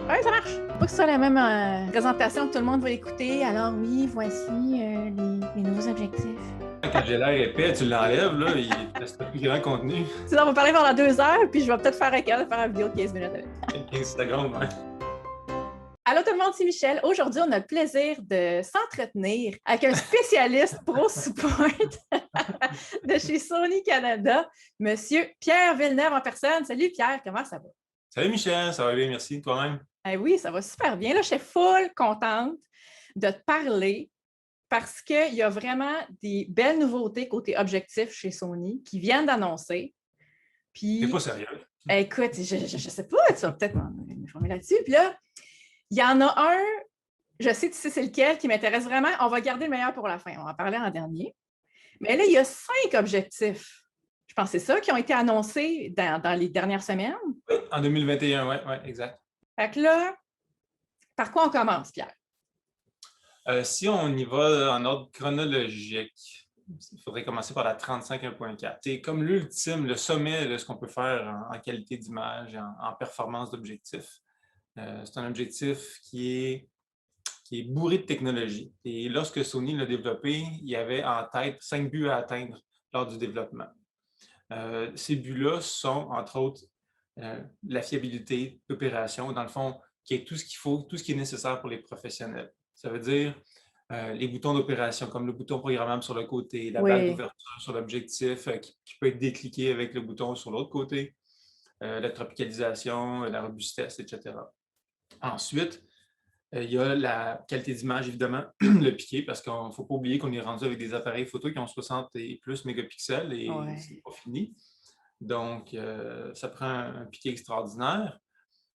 Oui, ça marche. Pas que ce soit la même présentation que tout le monde va écouter. Alors oui, voici les nouveaux objectifs. Quand j'ai l'air épais, tu l'enlèves, là, il reste plus grand contenu. Sinon, on va parler pendant 2 heures, puis je vais peut-être faire un cas de faire une vidéo de 15 minutes avec. 15 secondes, ouais. Allô tout le monde, c'est Michel. Aujourd'hui, on a le plaisir de s'entretenir avec un spécialiste Pro Support de chez Sony Canada, Monsieur Pierre Villeneuve en personne. Salut Pierre, comment ça va? Salut Michel, ça va bien, merci. Toi-même? Oui, ça va super bien. Là, je suis full contente de te parler parce qu'il y a vraiment des belles nouveautés côté objectif chez Sony qui viennent d'annoncer. Puis, T'es pas sérieux? écoute, je ne sais pas, tu vas peut-être m'informer là-dessus. Puis là, il y en a un, je sais, tu sais c'est lequel qui m'intéresse vraiment. On va garder le meilleur pour la fin. On va en parler en dernier. Mais là, il y a 5 objectifs. Je pense que c'est ça qui ont été annoncés dans les dernières semaines. Oui, en 2021, oui, exact. Fait que là, par quoi on commence, Pierre? Si on y va en ordre chronologique, il faudrait commencer par la 35 1.4. C'est comme l'ultime, le sommet de ce qu'on peut faire en qualité d'image, en performance d'objectif. C'est un objectif qui est bourré de technologie. Et lorsque Sony l'a développé, il y avait en tête 5 buts à atteindre lors du développement. Ces buts-là sont, entre autres, la fiabilité d'opération, dans le fond, qui est tout ce qu'il faut, tout ce qui est nécessaire pour les professionnels. Ça veut dire les boutons d'opération, comme le bouton programmable sur le côté, la balle d'ouverture sur l'objectif qui peut être décliqué avec le bouton sur l'autre côté, la tropicalisation, la robustesse, etc. Ensuite, il y a la qualité d'image, évidemment, le piqué, parce qu'il ne faut pas oublier qu'on est rendu avec des appareils photo qui ont 60 et plus mégapixels et c'est pas fini. Donc, ça prend un piqué extraordinaire.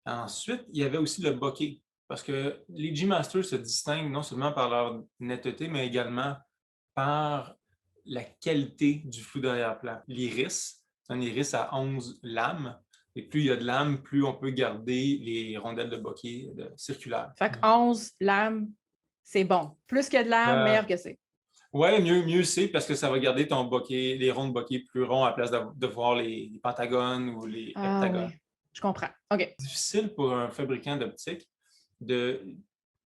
Ensuite, il y avait aussi le bokeh, parce que les G-Masters se distinguent non seulement par leur netteté, mais également par la qualité du flou d'arrière-plan. L'iris, c'est un iris à 11 lames. Et plus il y a de lames, plus on peut garder les rondelles de bokeh circulaires. Fait que 11 lames, c'est bon. Plus que de lames, meilleur que c'est. Oui, mieux c'est parce que ça va garder ton bokeh, les ronds de bokeh plus ronds à la place de voir les pentagones ou les heptagones. Oui, je comprends. OK. C'est difficile pour un fabricant d'optique de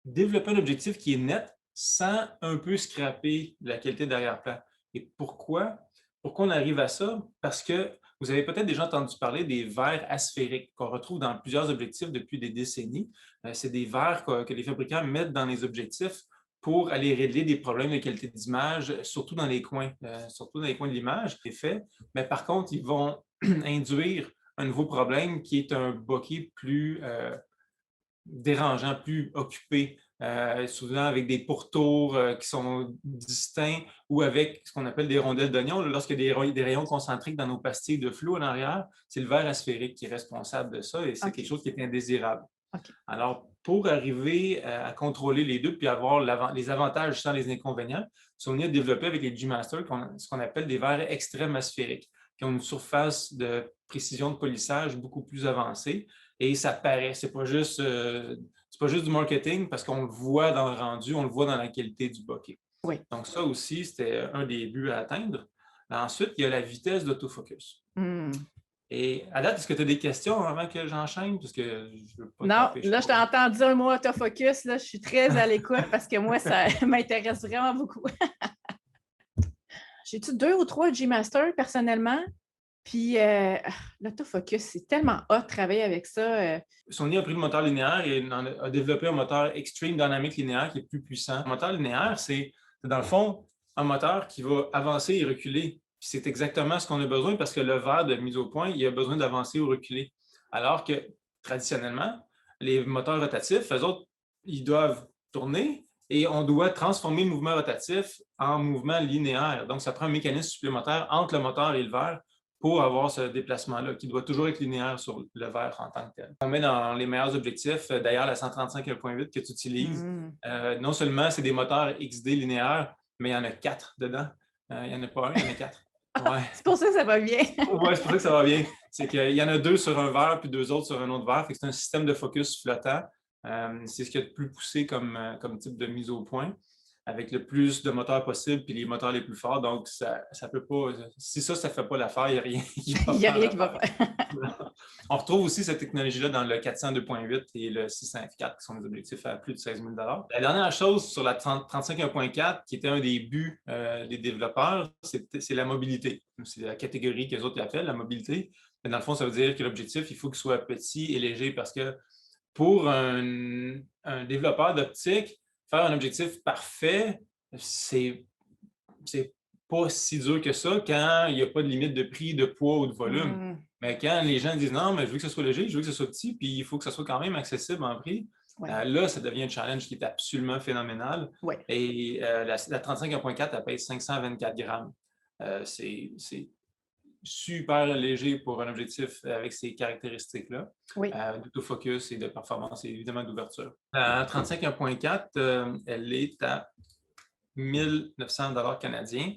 développer un objectif qui est net sans un peu scraper la qualité d'arrière-plan. Et pourquoi? Pourquoi on arrive à ça? Parce que vous avez peut-être déjà entendu parler des verres asphériques qu'on retrouve dans plusieurs objectifs depuis des décennies. C'est des verres que les fabricants mettent dans les objectifs pour aller régler des problèmes de qualité d'image, surtout dans les coins de l'image, c'est fait. Mais par contre, ils vont induire un nouveau problème qui est un bokeh plus dérangeant, plus occupé, souvent avec des pourtours qui sont distincts ou avec ce qu'on appelle des rondelles d'oignon. Lorsqu'il y a des rayons concentriques dans nos pastilles de flou en arrière, c'est le verre asphérique qui est responsable de ça et c'est quelque chose qui est indésirable. Alors, pour arriver à contrôler les deux puis avoir les avantages sans les inconvénients, Sony a développé avec les G-Master ce qu'on appelle des verres extrêmes asphériques qui ont une surface de précision de polissage beaucoup plus avancée et ça paraît. C'est pas juste du marketing parce qu'on le voit dans le rendu, on le voit dans la qualité du bokeh. Oui. Donc ça aussi, c'était un des buts à atteindre. Ensuite, il y a la vitesse d'autofocus. Et à date, est-ce que tu as des questions avant que j'enchaîne? Parce que je veux pas non, là, je t'entends dire un mot autofocus. Là, je suis très à l'écoute parce que moi, ça m'intéresse vraiment beaucoup. J'ai-tu 2 ou 3 G-Master personnellement? Puis l'autofocus, c'est tellement hot de travailler avec ça. Sony a pris le moteur linéaire et a développé un moteur Extreme Dynamic linéaire qui est plus puissant. Le moteur linéaire, c'est dans le fond un moteur qui va avancer et reculer. Puis c'est exactement ce qu'on a besoin parce que le verre de mise au point, il a besoin d'avancer ou reculer. Alors que traditionnellement, les moteurs rotatifs, eux autres, ils doivent tourner et on doit transformer le mouvement rotatif en mouvement linéaire. Donc, ça prend un mécanisme supplémentaire entre le moteur et le verre pour avoir ce déplacement-là, qui doit toujours être linéaire sur le verre en tant que tel. On met dans les meilleurs objectifs, d'ailleurs, la 135 1.8 que tu utilises, non seulement c'est des moteurs XD linéaires, mais il y en a 4 dedans. Il n'y en a pas un, il y en a 4. Ouais. C'est pour ça que ça va bien. Oui, c'est pour ça que ça va bien. C'est qu'il y en a 2 sur un verre, puis 2 autres sur un autre verre. C'est un système de focus flottant. C'est ce qui est le plus poussé comme type de mise au point. avec le plus de moteurs possible puis les moteurs les plus forts. Donc, ça peut pas. Si ça ne fait pas l'affaire, il n'y a rien qui va Il n'y a faire rien qui va l'affaire. faire. On retrouve aussi cette technologie-là dans le 400 2.8 et le 600 F4, qui sont des objectifs à plus de 16 000 $. La dernière chose sur la 35 1.4, qui était un des buts des développeurs, c'est la mobilité. C'est la catégorie que les autres appellent, la mobilité. Mais dans le fond, ça veut dire que l'objectif, il faut qu'il soit petit et léger parce que pour un développeur d'optique, faire un objectif parfait, c'est pas si dur que ça quand il n'y a pas de limite de prix, de poids ou de volume. Mais quand les gens disent non, mais je veux que ce soit léger, je veux que ce soit petit, puis il faut que ce soit quand même accessible en prix, là, ça devient un challenge qui est absolument phénoménal. Ouais. Et la 35 1.4, elle pèse 524 grammes. C'est super léger pour un objectif avec ces caractéristiques-là, d'autofocus et de performance et évidemment d'ouverture. La 35 1.4, elle est à 1 900 $ canadiens.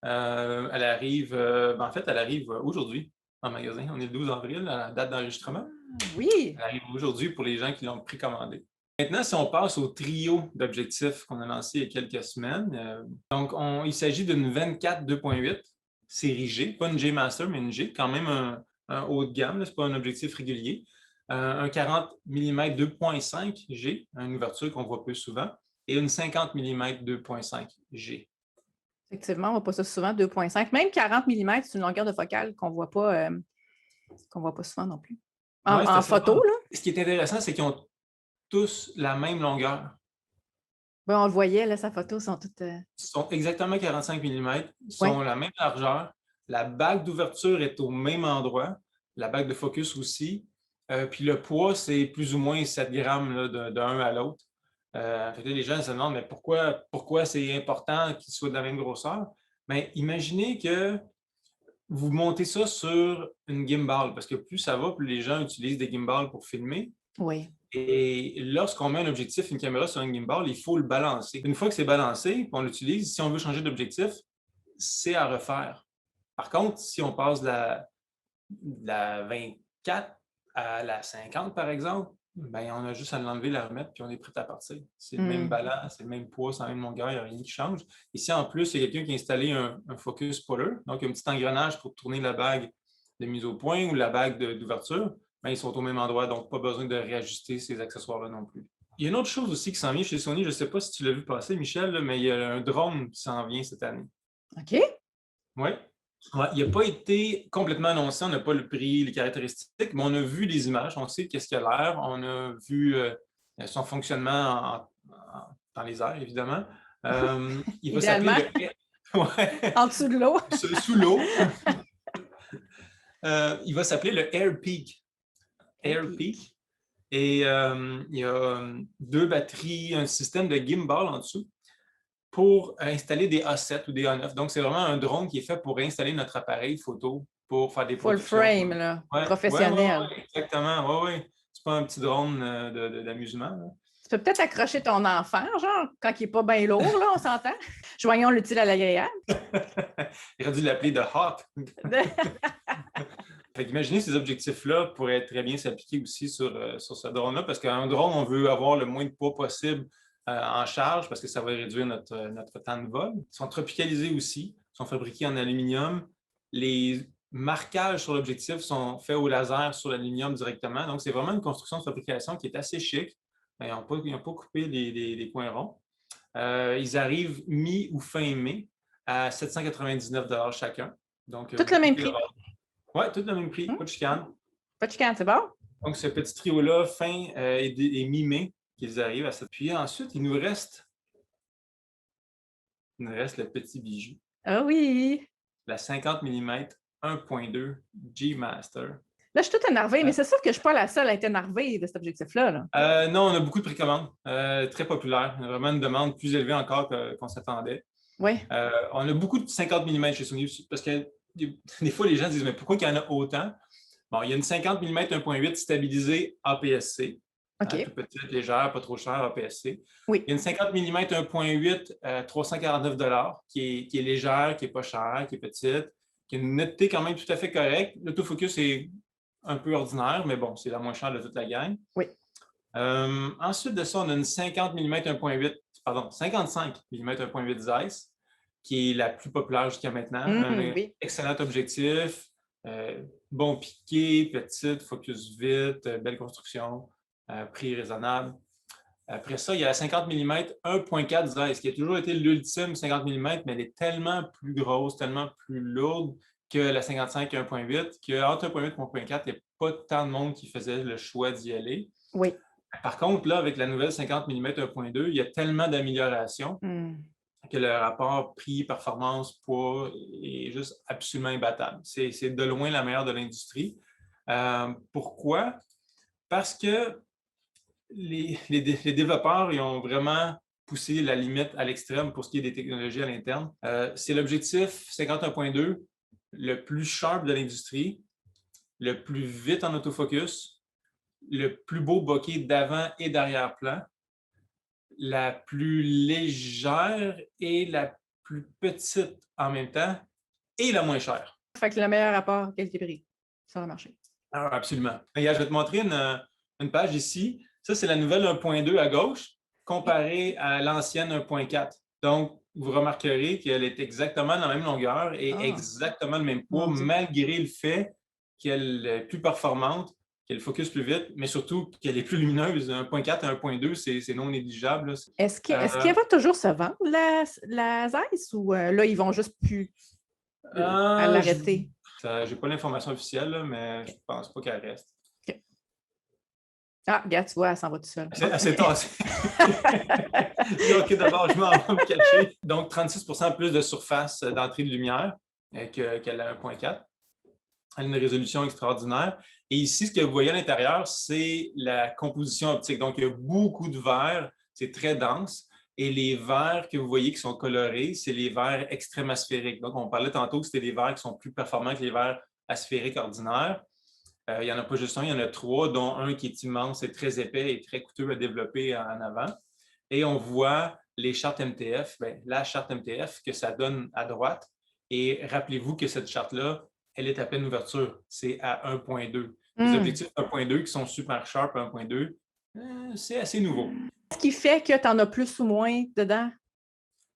Elle arrive, en fait, elle arrive aujourd'hui en magasin. On est le 12 avril, à la date d'enregistrement. Oui. Elle arrive aujourd'hui pour les gens qui l'ont précommandé. Maintenant, si on passe au trio d'objectifs qu'on a lancé il y a quelques semaines, donc il s'agit d'une 24 2.8 série G, pas une G Master, mais une G, quand même un haut de gamme, ce n'est pas un objectif régulier. Un 40 mm 2.5 G, une ouverture qu'on voit peu souvent, et une 50 mm 2.5 G. Effectivement, on ne voit pas ça souvent, 2.5. Même 40 mm, c'est une longueur de focale qu'on ne voit pas souvent non plus. En photo, là. Ce qui est intéressant, c'est qu'ils ont tous la même longueur. Ben, on le voyait, là, sa photo, sont toutes... Ils sont exactement 45 mm, sont la même largeur. La bague d'ouverture est au même endroit. La bague de focus aussi. Puis le poids, c'est plus ou moins 7 grammes d'un à l'autre. Les gens se demandent, mais pourquoi c'est important qu'ils soient de la même grosseur? Mais imaginez que vous montez ça sur une gimbal, parce que plus ça va, plus les gens utilisent des gimbals pour filmer. Oui. Et lorsqu'on met un objectif, une caméra sur un gimbal, il faut le balancer. Une fois que c'est balancé, on l'utilise, si on veut changer d'objectif, c'est à refaire. Par contre, si on passe de la 24 à la 50, par exemple, ben, on a juste à l'enlever, la remettre, puis on est prêt à partir. C'est le même balance, c'est le même poids, c'est la même longueur, il n'y a rien qui change. Ici, en plus, il y a quelqu'un qui a installé un focus puller, donc un petit engrenage pour tourner la bague de mise au point ou la bague d'ouverture. Ben, ils sont au même endroit, donc pas besoin de réajuster ces accessoires-là non plus. Il y a une autre chose aussi qui s'en vient chez Sony, je ne sais pas si tu l'as vu passer, Michel, là, mais il y a un drone qui s'en vient cette année. OK. Oui. Ouais, il n'a pas été complètement annoncé, on n'a pas le prix, les caractéristiques, mais on a vu des images, on sait qu'est-ce qu'il a l'air, on a vu son fonctionnement dans les airs, évidemment. Il va s'appeler en dessous de l'eau. Sous l'eau. Il va s'appeler le AirPeak. AirPeak. Et il y a 2 batteries, un système de gimbal en dessous pour installer des A7 ou des A9. Donc, c'est vraiment un drone qui est fait pour installer notre appareil photo pour faire des full frame, là, professionnel. Ouais, exactement, oui. C'est pas un petit drone d'amusement. Tu peux peut-être accrocher ton enfant, genre, quand il n'est pas bien lourd, là, on s'entend. Joignons l'utile à l'agréable. Il aurait dû l'appeler The Hawk. Imaginez ces objectifs-là pourraient très bien s'appliquer aussi sur ce drone-là, parce qu'un drone, on veut avoir le moins de poids possible en charge, parce que ça va réduire notre temps de vol. Ils sont tropicalisés aussi, sont fabriqués en aluminium. Les marquages sur l'objectif sont faits au laser sur l'aluminium directement. Donc, c'est vraiment une construction de fabrication qui est assez chic. Ils n'ont pas coupé les points ronds. Ils arrivent mi ou fin mai à 799 $ chacun. Donc, tout le même prix. Oui, tout le même prix, pas de chicane. Pas de chicane, c'est bon? Donc, ce petit trio-là, fin et mi-mai, qu'ils arrivent à cette. Puis ensuite, il nous reste le petit bijou. Ah oui! La 50 mm 1.2 G Master. Là, je suis toute énervée, mais c'est sûr que je ne suis pas la seule à être énervée de cet objectif-là. Non, on a beaucoup de précommandes. Très populaire. On a vraiment une demande plus élevée encore qu'on s'attendait. Oui. On a beaucoup de 50 mm chez Sony parce que des fois, les gens disent, mais pourquoi il y en a autant? Bon, il y a une 50 mm 1.8 stabilisée APS-C. OK. Toute petite, légère, pas trop chère, APS-C. Oui. Il y a une 50 mm 1.8 349 $ qui est légère, qui n'est pas chère, qui est petite, qui a une netteté quand même tout à fait correcte. L'autofocus est un peu ordinaire, mais bon, c'est la moins chère de toute la gang. Oui. Ensuite de ça, on a une 50 mm 1.8 55 mm 1.8 Zeiss, qui est la plus populaire jusqu'à maintenant. Un Oui. excellent objectif, bon piqué, petite, focus vite, belle construction, prix raisonnable. Après ça, il y a la 50 mm 1.4 Zeiss, qui a toujours été l'ultime 50 mm, mais elle est tellement plus grosse, tellement plus lourde que la 55 1.8, qu'entre 1.8 et 1.4, il n'y a pas tant de monde qui faisait le choix d'y aller. Oui. Par contre, là, avec la nouvelle 50 mm 1.2, il y a tellement d'améliorations que le rapport prix, performance, poids est juste absolument imbattable. C'est de loin la meilleure de l'industrie. Pourquoi? Parce que les développeurs ils ont vraiment poussé la limite à l'extrême pour ce qui est des technologies à l'interne. C'est l'objectif 51.2, le plus sharp de l'industrie, le plus vite en autofocus, le plus beau bokeh d'avant et d'arrière-plan, la plus légère et la plus petite en même temps et la moins chère. Fait que le meilleur rapport qualité-prix sur le marché. Alors, absolument. Regarde, je vais te montrer une page ici. Ça, c'est la nouvelle 1.2 à gauche comparée à l'ancienne 1.4. Donc, vous remarquerez qu'elle est exactement de la même longueur et exactement le même poids, malgré le fait qu'elle est plus performante, qu'elle focus plus vite, mais surtout qu'elle est plus lumineuse. 1.4 et 1.2, c'est non négligeable. Est-ce qu'il va toujours se vendre, la Zeiss, ou là, ils vont juste plus à l'arrêter? Je n'ai pas l'information officielle, là, mais je ne pense pas qu'elle reste. Okay. Ah, regarde, tu vois, elle s'en va tout seul. C'est tassé. OK, d'abord, je m'en vais me cacher. Donc, 36 % plus de surface d'entrée de lumière que la 1.4. Elle a une résolution extraordinaire. Et ici, ce que vous voyez à l'intérieur, c'est la composition optique. Donc, il y a beaucoup de verres, c'est très dense. Et les verres que vous voyez qui sont colorés, c'est les verres extrêmes asphériques. Donc, on parlait tantôt que c'était des verres qui sont plus performants que les verres asphériques ordinaires. Il n'y en a pas juste un, il y en a 3, dont un qui est immense et très épais et très coûteux à développer en avant. Et on voit les chartes MTF, la charte MTF que ça donne à droite. Et rappelez-vous que cette charte-là, elle est à pleine ouverture. C'est à 1.2. Les objectifs 1.2 qui sont super sharp à 1.2, c'est assez nouveau. Qu'est-ce qui fait que tu en as plus ou moins dedans?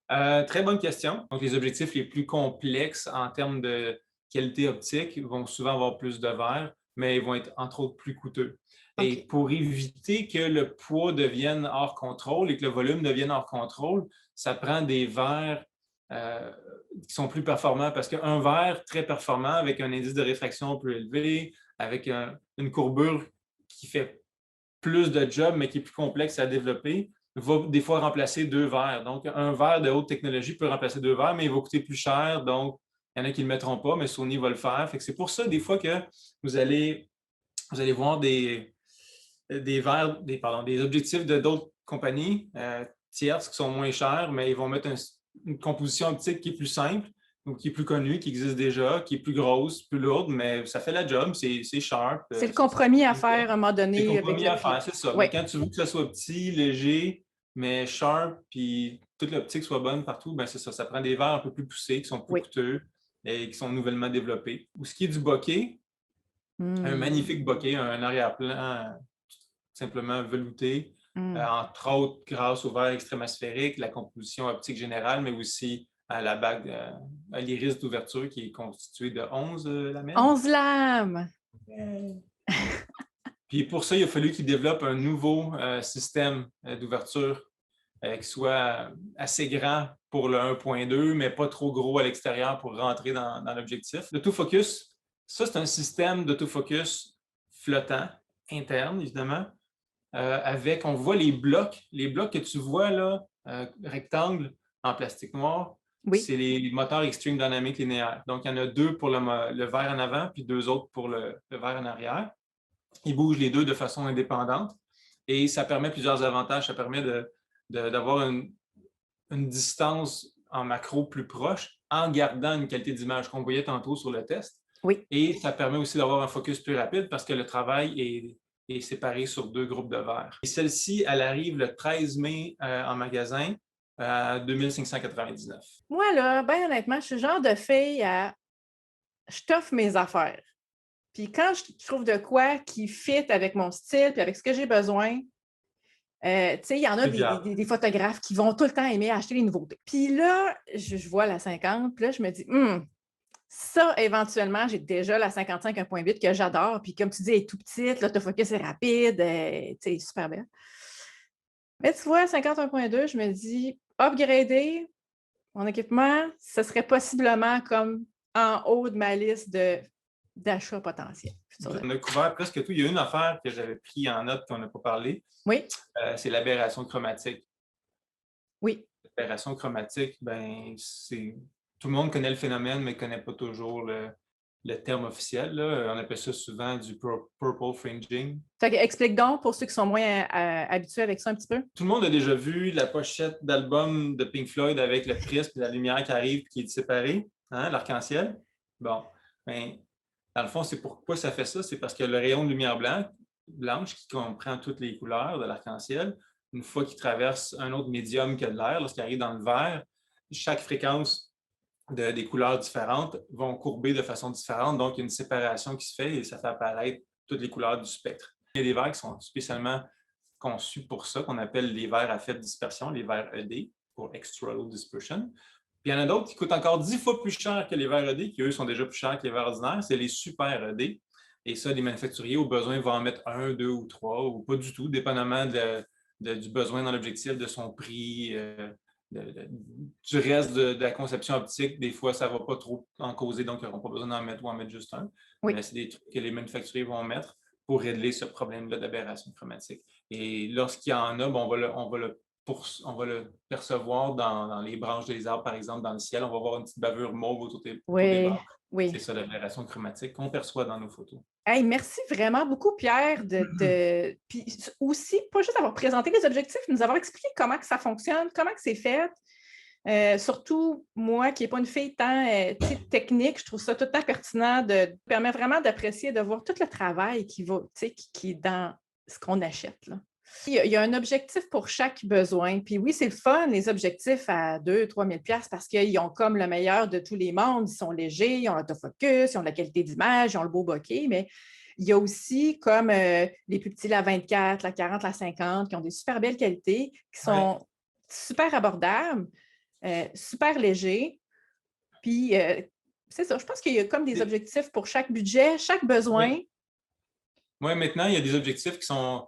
Très bonne question. Donc, les objectifs les plus complexes en termes de qualité optique vont souvent avoir plus de verre, mais ils vont être entre autres plus coûteux. Okay. Et pour éviter que le poids devienne hors contrôle et que le volume devienne hors contrôle, ça prend des verres qui sont plus performants parce qu'un verre très performant avec un indice de réfraction plus élevé, avec une courbure qui fait plus de job, mais qui est plus complexe à développer, va des fois remplacer 2 verres. Donc, un verre de haute technologie peut remplacer 2 verres, mais il va coûter plus cher. Donc, il y en a qui ne le mettront pas, mais Sony va le faire. Fait que c'est pour ça, des fois, que vous allez voir des verres, des objectifs de d'autres compagnies tierces qui sont moins chers, mais ils vont mettre une composition optique qui est plus simple, ou qui est plus connue, qui existe déjà, qui est plus grosse, plus lourde, mais ça fait la job, c'est sharp. C'est le compromis à faire à un moment donné. C'est le compromis à faire, c'est ça. Oui. Mais quand tu veux que ça soit petit, léger, mais sharp, puis toute l'optique soit bonne partout, ben c'est ça. Ça prend des verres un peu plus poussés, qui sont plus coûteux et qui sont nouvellement développés. Ou ce qui est du bokeh, un magnifique bokeh, un arrière-plan simplement velouté, entre autres grâce au verre extrême asphérique, la composition optique générale, mais aussi à la bague, à l'iris d'ouverture qui est constituée de 11 lamelles. 11 lames! Puis pour ça, il a fallu qu'ils développent un nouveau système d'ouverture qui soit assez grand pour le 1.2, mais pas trop gros à l'extérieur pour rentrer dans l'objectif. L'autofocus, ça, c'est un système d'autofocus flottant, interne, évidemment, avec, on voit les blocs que tu vois là, rectangles en plastique noir. Oui. C'est les moteurs Extreme Dynamic linéaires. Donc, il y en a 2 pour le verre en avant, puis 2 autres pour le verre en arrière. Ils bougent les 2 de façon indépendante et ça permet plusieurs avantages. Ça permet d'avoir une distance en macro plus proche en gardant une qualité d'image qu'on voyait tantôt sur le test. Oui. Et ça permet aussi d'avoir un focus plus rapide parce que le travail est séparé sur 2 groupes de verres. Et celle-ci, elle arrive le 13 mai en magasin à 2599. Moi, là, bien honnêtement, je suis le genre de fille je t'offre mes affaires. Puis quand je trouve de quoi qui fit avec mon style puis avec ce que j'ai besoin, Tu sais, il y en a des photographes qui vont tout le temps aimer acheter les nouveautés. Puis là, je vois la 50, puis là, je me dis, ça, éventuellement, j'ai déjà la 55 1.8 que j'adore. Puis comme tu dis, elle est tout petite, l'autofocus est rapide, tu sais, super belle. Mais tu vois, 50 1.2, je me dis, upgrader mon équipement, ce serait possiblement comme en haut de ma liste d'achats potentiels. On a couvert presque tout. Il y a une affaire que j'avais pris en note qu'on n'a pas parlé. Oui. C'est l'aberration chromatique. Oui. L'aberration chromatique, ben, tout le monde connaît le phénomène, mais ne connaît pas toujours le terme officiel. Là. On appelle ça souvent du purple fringing. Fait que explique donc pour ceux qui sont moins habitués avec ça un petit peu. Tout le monde a déjà vu la pochette d'album de Pink Floyd avec le prisme et la lumière qui arrive qui est séparée, hein, l'arc-en-ciel. Bon, ben, dans le fond, c'est pourquoi ça fait ça. C'est parce que le rayon de lumière blanche qui comprend toutes les couleurs de l'arc-en-ciel, une fois qu'il traverse un autre médium que de l'air, lorsqu'il arrive dans le vert, chaque fréquence des couleurs différentes vont courber de façon différente. Donc, il y a une séparation qui se fait et ça fait apparaître toutes les couleurs du spectre. Il y a des verres qui sont spécialement conçus pour ça, qu'on appelle les verres à faible dispersion, les verres ED, pour Extra Low Dispersion. Puis il y en a d'autres qui coûtent encore 10 fois plus cher que les verres ED, qui eux sont déjà plus chers que les verres ordinaires, c'est les super ED. Et ça, les manufacturiers, au besoin, vont en mettre 1, 2 ou 3, ou pas du tout, dépendamment du besoin dans l'objectif, de son prix, du reste de la conception optique. Des fois, ça ne va pas trop en causer, donc ils n'auront pas besoin d'en mettre ou en mettre juste un. Oui. Mais c'est des trucs que les manufacturiers vont mettre pour régler ce problème-là d'aberration chromatique. Et lorsqu'il y en a, on va le percevoir dans les branches des arbres, par exemple, dans le ciel. On va voir une petite bavure mauve autour des barres. Oui. C'est ça l'aberration chromatique qu'on perçoit dans nos photos. Hey, merci vraiment beaucoup, Pierre, puis aussi, pas juste d'avoir présenté les objectifs, mais nous avoir expliqué comment que ça fonctionne, comment que c'est fait. Surtout, moi, qui n'ai pas une fille tant technique, je trouve ça tout le temps pertinent, permet vraiment d'apprécier, de voir tout le travail qui est dans ce qu'on achète, là. Il y a un objectif pour chaque besoin. Puis oui, c'est le fun, les objectifs à 2 000 à 3 000 parce qu'ils ont comme le meilleur de tous les mondes. Ils sont légers, ils ont l'autofocus, ils ont la qualité d'image, ils ont le beau bokeh, mais il y a aussi comme les plus petits, la 24, la 40, la 50, qui ont des super belles qualités, qui sont super abordables, super légers. Puis c'est ça, je pense qu'il y a comme des objectifs pour chaque budget, chaque besoin. Oui, maintenant, il y a des objectifs qui sont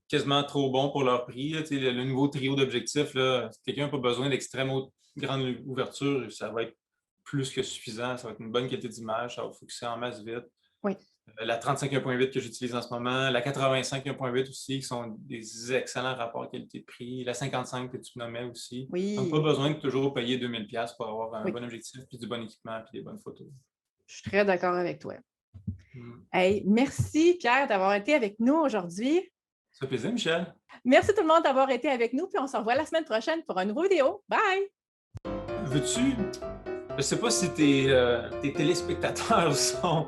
quasiment trop bons pour leur prix. Le nouveau trio d'objectifs, si quelqu'un n'a pas besoin d'extrême grande ouverture, ça va être plus que suffisant. Ça va être une bonne qualité d'image, ça va focuser en masse vite. Oui. La 35 1.8 que j'utilise en ce moment, la 85 1.8 aussi, qui sont des excellents rapports qualité-prix. La 55 que tu nommais aussi. Oui. Donc, pas besoin de toujours payer 2 000 $ pour avoir un bon objectif, puis du bon équipement, puis des bonnes photos. Je suis très d'accord avec toi. Hey, merci, Pierre, d'avoir été avec nous aujourd'hui. Ça fait plaisir, Michel. Merci tout le monde d'avoir été avec nous, puis on se revoit la semaine prochaine pour une nouvelle vidéo. Bye! Veux-tu... Je ne sais pas si tes téléspectateurs sont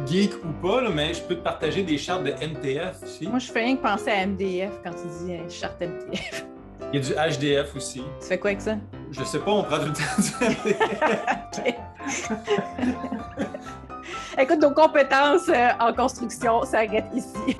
geeks ou pas, là, mais je peux te partager des chartes de MTF aussi. Moi, je fais rien que penser à MDF quand tu dis charte MTF. Il y a du HDF aussi. Tu fais quoi avec ça? Je sais pas, on prend tout le temps du MDF. Écoute, nos compétences en construction s'arrêtent ici.